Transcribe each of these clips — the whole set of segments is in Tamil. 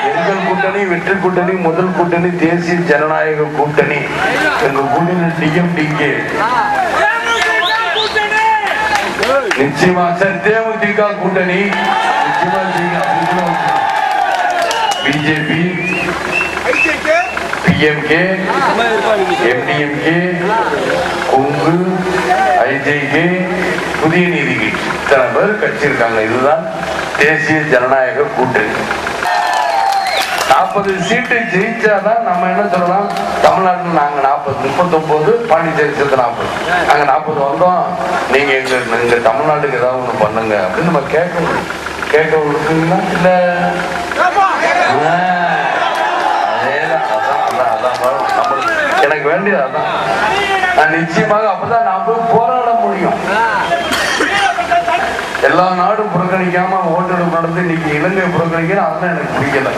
எங்கள் கூட்டணி வெற்றி கூட்டணி, முதல் கூட்டணி தேசிய ஜனநாயக கூட்டணி. எங்க கூட்டணி டிஎம்டிகே நிச்சயமா சார். தேமுதிக கூட்டணி நிச்சயமா, BJP, PMK, MDMK, Kongu, IJK, புதிய நீதி கட்சி, இத்தனை பேர் கட்சி இருக்காங்க. இதுதான் தேசிய ஜனநாயக கூட்டணி. 40 சீட்டு ஜெயிச்சாதான் நம்ம என்ன சொல்லலாம், தமிழ்நாட்டில் நாங்க 40, 39, பாண்டிச்சேரி சேர்த்து 40, நாங்க 40 வந்தோம், நீங்க எங்க தமிழ்நாட்டுக்கு ஏதாவது ஒண்ணு பண்ணுங்க அப்படின்னு நம்ம கேட்க முடியும். கேட்க விடுறீங்களா? இல்ல எனக்கு வேண்டியது அதான். நான் நிச்சயமாக அப்பதான் நான் போய் போராட முடியும். எல்லா நாடும் புறக்கணிக்காம ஓட்டெடுப்பு நடந்து இன்னைக்கு இலங்கை புறக்கணிக்கணும், அதெல்லாம் எனக்கு பிடிக்கல.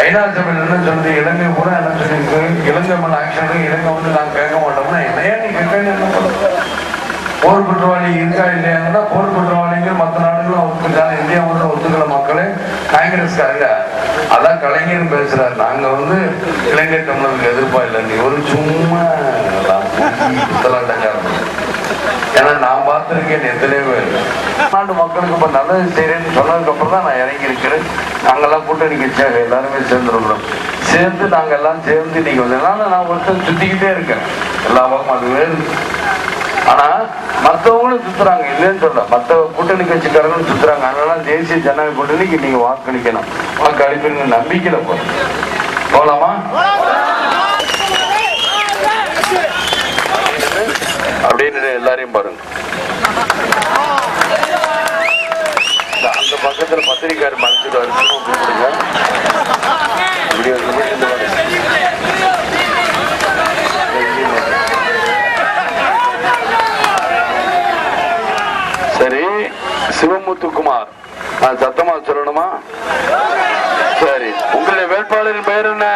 ஐநா சபையில் என்ன சொல்றது, இலங்கை கூட என்ன சொல்லிருக்கு, இலங்கை மேல ஆக்ஷன், இலங்கை வந்து நாங்க கேட்க மாட்டோம்னா என்னையா நீ கேட்க. போர் குற்றவாளி இருக்கா இல்லையாங்கன்னா, போர் குற்றவாளிங்க மற்ற நாடுகளும் ஒத்துக்கிட்டாங்க, இந்தியா மட்டும் ஒத்துக்கல மக்களே, காங்கிரஸ்காரங்க. அதான் கலைஞர் பேசுறாரு, நாங்க வந்து இலங்கை தமிழருக்கு எதிர்ப்பா இல்லை, நீ ஒரு சும்மா புத்தலாட்டக்காரன். ஏன்னா நான் பார்த்திருக்கேன் எத்தனையோ பேர் நாட்டு மக்களுக்கு இப்ப நல்லது செய்யறேன்னு சொன்னதுக்கு அப்புறம் தான் நான் இறங்கி இருக்கிறேன். நாங்கெல்லாம் கூட்டணி கட்சியாக எல்லாருமே சேர்ந்துருக்கிறோம். சேர்ந்து நாங்க எல்லாம் சேர்ந்து இன்னைக்கு வந்ததுனால நான் ஒருத்தர் சுத்திக்கிட்டே இருக்கேன் எல்லா பக்கம். அது வேறு. ஆனா மற்றவங்களும் சுத்துறாங்க, இல்லைன்னு சொல்ல, மற்ற கூட்டணி கட்சிக்காரங்களும் சுத்துறாங்க. அதனால தேசிய ஜனநாயக கூட்டணிக்கு நீங்க வாக்களிக்கணும், வாக்கு அளிப்பீங்க நம்பிக்கையில போலாமா அப்படின்னு எல்லாரையும் பாருங்க. அந்த பக்கத்துல பத்திரிக்காரு மறைச்சிட்டு வருங்க. சரி, சிவமுத்துக்குமார், நான் சத்தமா சொல்லணுமா? சரி, உங்களுடைய வேட்பாளரின் பெயர் என்ன?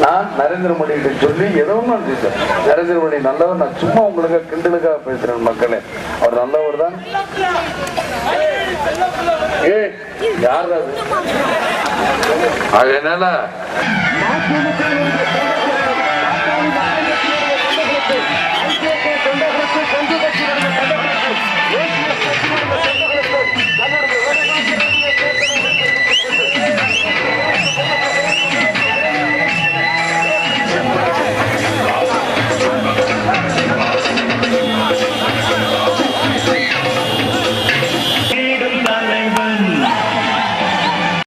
நான் நரேந்திர மோடி கிட்ட சொல்லி ஏதோ நரேந்திர மோடி நல்லவர், நான் சும்மா உங்களுக்கு கிண்டலுக்காக பேசுறேன் மக்களே, அவர் நல்லவர் தான். யார் அதனால